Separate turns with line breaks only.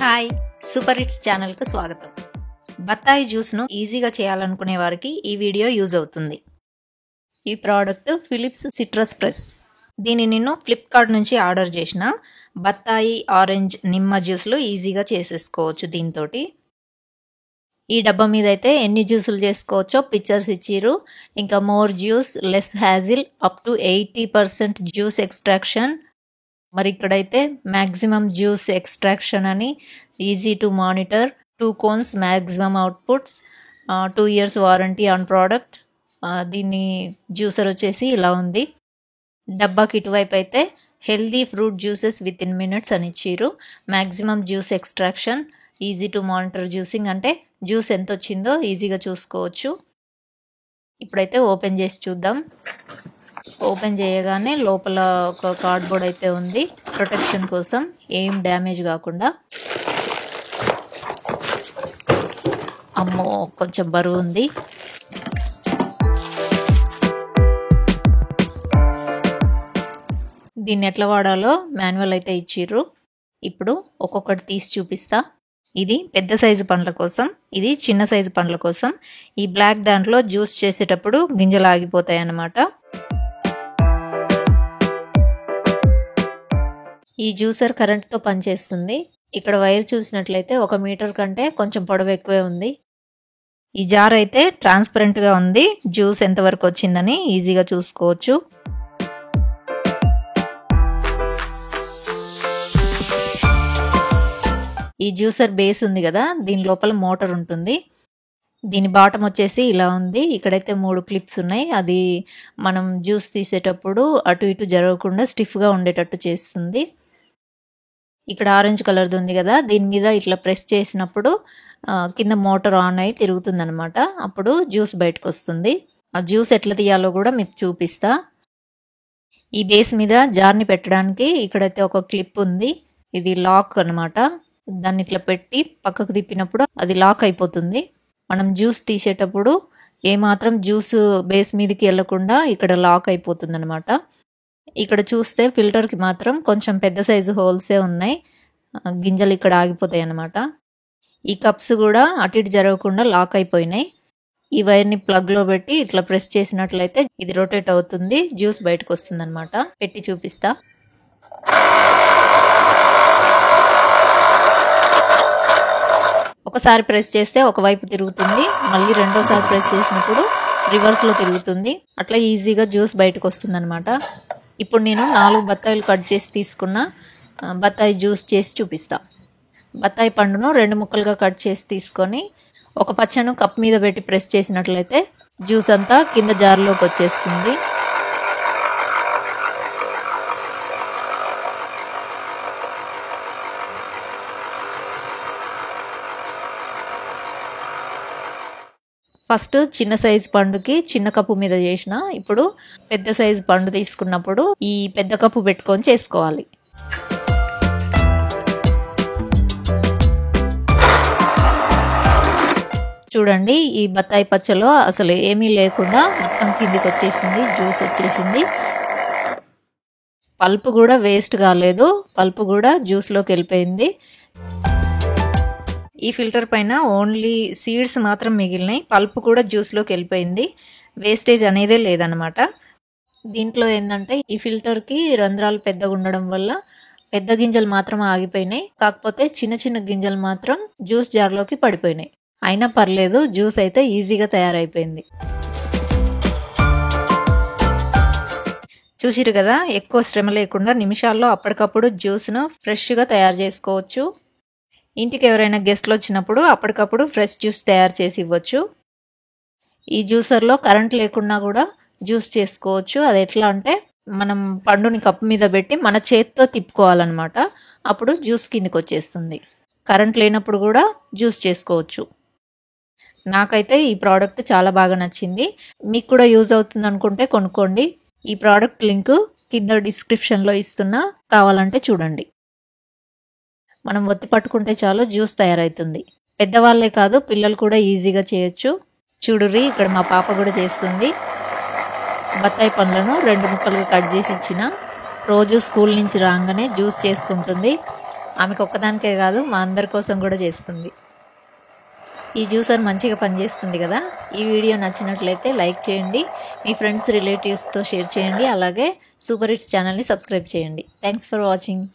Hi super hits ఛానల్కు స్వాగతం. బత్తాయి జ్యూస్ను ఈజీగా చేయాలనుకునే వారికి ఈ వీడియో యూజ్ అవుతుంది. ఈ ప్రోడక్ట్ ఫిలిప్స్ సిట్రస్ ప్రెస్. దీన్ని నేను ఫ్లిప్కార్ట్ నుంచి ఆర్డర్ చేసిన. బత్తాయి, ఆరెంజ్, నిమ్మ జ్యూస్లు ఈజీగా చేసేసుకోవచ్చు దీంతో. ఈ డబ్బా మీద అయితే ఎన్ని జ్యూసులు చేసుకోవచ్చో పిక్చర్స్ ఇచ్చిర్రు. ఇంకా more juice, less hassle, up to 80% juice extraction. మరి ఇక్కడైతే మ్యాక్సిమం జ్యూస్ ఎక్స్ట్రాక్షన్ అని, easy to monitor, 2 cones maximum outputs, 2 years warranty on product. దీన్ని జ్యూసర్ వచ్చేసి ఇలా ఉంది. డబ్బాకి ఇటువైపు అయితే healthy fruit juices with in minutes అని ఇచ్చిర్రు. Maximum juice extraction, easy to monitor juicing, అంటే జ్యూస్ ఎంత వచ్చిందో ఈజీగా చూసుకోవచ్చు. ఇప్పుడైతే ఓపెన్ చేసి చూద్దాం. ఓపెన్ చేయగానే లోపల ఒక కార్డ్బోర్డ్ అయితే ఉంది, ప్రొటెక్షన్ కోసం, ఏం డ్యామేజ్ కాకుండా. అమ్మో, కొంచెం బరువు ఉంది. దీన్ని ఎట్లా వాడాలో మాన్యువల్ అయితే ఇచ్చిర్రు. ఇప్పుడు ఒక్కొక్కటి తీసి చూపిస్తా. ఇది పెద్ద సైజు పండ్ల కోసం, ఇది చిన్న సైజు పండ్ల కోసం. ఈ బ్లాక్ దాంట్లో జ్యూస్ చేసేటప్పుడు గింజలు ఆగిపోతాయి అన్నమాట. ఈ జ్యూసర్ కరెంట్తో పనిచేస్తుంది. ఇక్కడ వైర్ చూసినట్లయితే 1 మీటర్ కంటే కొంచెం పొడవు ఎక్కువే ఉంది. ఈ జార్ అయితే ట్రాన్స్పరెంట్గా ఉంది. జ్యూస్ ఎంతవరకు వచ్చిందని ఈజీగా చూసుకోవచ్చు. ఈ జ్యూసర్ బేస్ ఉంది కదా, దీని లోపల మోటార్ ఉంటుంది. దీని బాటం వచ్చేసి ఇలా ఉంది. ఇక్కడైతే 3 క్లిప్స్ ఉన్నాయి. అది మనం జ్యూస్ తీసేటప్పుడు అటు ఇటు జరగకుండా స్టిఫ్గా ఉండేటట్టు చేస్తుంది. ఇక్కడ ఆరెంజ్ కలర్ది ఉంది కదా, దీని మీద ఇట్లా ప్రెస్ చేసినప్పుడు కింద మోటార్ ఆన్ అయి తిరుగుతుంది అనమాట. అప్పుడు జ్యూస్ బయటకు వస్తుంది. ఆ జ్యూస్ ఎట్లా తీయాలో కూడా మీకు చూపిస్తా. ఈ బేస్ మీద జార్ని పెట్టడానికి ఇక్కడైతే ఒక క్లిప్ ఉంది. ఇది లాక్ అనమాట. దాన్ని ఇట్లా పెట్టి పక్కకు తిప్పినప్పుడు అది లాక్ అయిపోతుంది. మనం జ్యూస్ తీసేటప్పుడు ఏమాత్రం జ్యూస్ బేస్ మీదకి వెళ్ళకుండా ఇక్కడ లాక్ అయిపోతుంది అనమాట. ఇక్కడ చూస్తే ఫిల్టర్కి మాత్రం కొంచెం పెద్ద సైజు హోల్సే ఉన్నాయి. గింజలు ఇక్కడ ఆగిపోతాయి అన్నమాట. ఈ కప్స్ కూడా అటు ఇటు జరగకుండా లాక్ అయిపోయినాయి. ఈ వైర్ని ప్లగ్లో పెట్టి ఇట్లా ప్రెస్ చేసినట్లయితే ఇది రొటేట్ అవుతుంది, జ్యూస్ బయటకు వస్తుంది అనమాట. పెట్టి చూపిస్తా. ఒకసారి ప్రెస్ చేస్తే ఒకవైపు తిరుగుతుంది, మళ్ళీ రెండోసారి ప్రెస్ చేసినప్పుడు రివర్స్లో తిరుగుతుంది. అట్లా ఈజీగా జ్యూస్ బయటకు వస్తుంది అనమాట. ఇప్పుడు నేను 4 బత్తాయిలు కట్ చేసి తీసుకున్న బత్తాయి జ్యూస్ చేసి చూపిస్తా. బత్తాయి పండును 2 ముక్కలుగా కట్ చేసి తీసుకొని ఒక పచ్చను కప్ మీద పెట్టి ప్రెస్ చేసినట్లయితే జ్యూస్ అంతా కింద జార్లోకి వచ్చేస్తుంది. ఫస్ట్ చిన్న సైజు పండుకి చిన్న కప్పు మీద చేసిన. ఇప్పుడు పెద్ద సైజు పండు తీసుకున్నప్పుడు ఈ పెద్ద కప్పు పెట్టుకొని చేసుకోవాలి. చూడండి, ఈ బత్తాయి పచ్చలో అసలు ఏమీ లేకుండా మొత్తం కిందికి వచ్చేసింది, జ్యూస్ వచ్చేసింది. పల్పు కూడా వేస్ట్ కాలేదు, పల్పు కూడా జ్యూస్లోకి వెళ్ళిపోయింది. ఈ ఫిల్టర్ పైన ఓన్లీ సీడ్స్ మాత్రం మిగిలినాయి, పల్పు కూడా జ్యూస్లోకి వెళ్ళిపోయింది. వేస్టేజ్ అనేదే లేదనమాట. దీంట్లో ఏంటంటే ఈ ఫిల్టర్కి రంధ్రాలు పెద్దగా ఉండడం వల్ల పెద్ద గింజలు మాత్రం ఆగిపోయినాయి. కాకపోతే చిన్న చిన్న గింజలు మాత్రం జ్యూస్ జార్లోకి పడిపోయినాయి. అయినా పర్లేదు, జ్యూస్ అయితే ఈజీగా తయారైపోయింది. చూసిరు కదా, ఎక్కువ శ్రమ లేకుండా నిమిషాల్లో అప్పటికప్పుడు జ్యూస్ను ఫ్రెష్గా తయారు చేసుకోవచ్చు. ఇంటికి ఎవరైనా గెస్ట్లు వచ్చినప్పుడు అప్పటికప్పుడు ఫ్రెష్ జ్యూస్ తయారు చేసి ఇవ్వచ్చు. ఈ జ్యూసర్లో కరెంట్ లేకున్నా కూడా జ్యూస్ చేసుకోవచ్చు. అది ఎట్లా అంటే మనం పండుని కప్పు మీద పెట్టి మన చేతితో తిప్పుకోవాలన్నమాట. అప్పుడు జ్యూస్ కిందికి వచ్చేస్తుంది. కరెంట్ లేనప్పుడు కూడా జ్యూస్ చేసుకోవచ్చు. నాకైతే ఈ ప్రోడక్ట్ చాలా బాగా నచ్చింది. మీకు కూడా యూజ్ అవుతుంది అనుకుంటే కొనుక్కోండి. ఈ ప్రోడక్ట్ లింక్ కింద డిస్క్రిప్షన్లో ఇస్తున్నా, కావాలంటే చూడండి. మనం ఒత్తి పట్టుకుంటే చాలు జ్యూస్ తయారవుతుంది. పెద్దవాళ్ళే కాదు, పిల్లలు కూడా ఈజీగా చేయొచ్చు. చూడుర్రి, ఇక్కడ మా పాప కూడా చేస్తుంది. బత్తాయి పండ్లను 2 ముక్కలుగా కట్ చేసి ఇచ్చిన. రోజు స్కూల్ నుంచి రాగానే జ్యూస్ చేసుకుంటుంది. ఆమెకు ఒక్కదానికే కాదు మా అందరి కోసం కూడా చేస్తుంది. ఈ జ్యూసర్ మంచిగా పనిచేస్తుంది కదా. ఈ వీడియో నచ్చినట్లయితే లైక్ చేయండి, మీ ఫ్రెండ్స్ రిలేటివ్స్తో షేర్ చేయండి, అలాగే సూపర్ హిట్స్ ఛానల్ని సబ్స్క్రైబ్ చేయండి. Thanks for watching.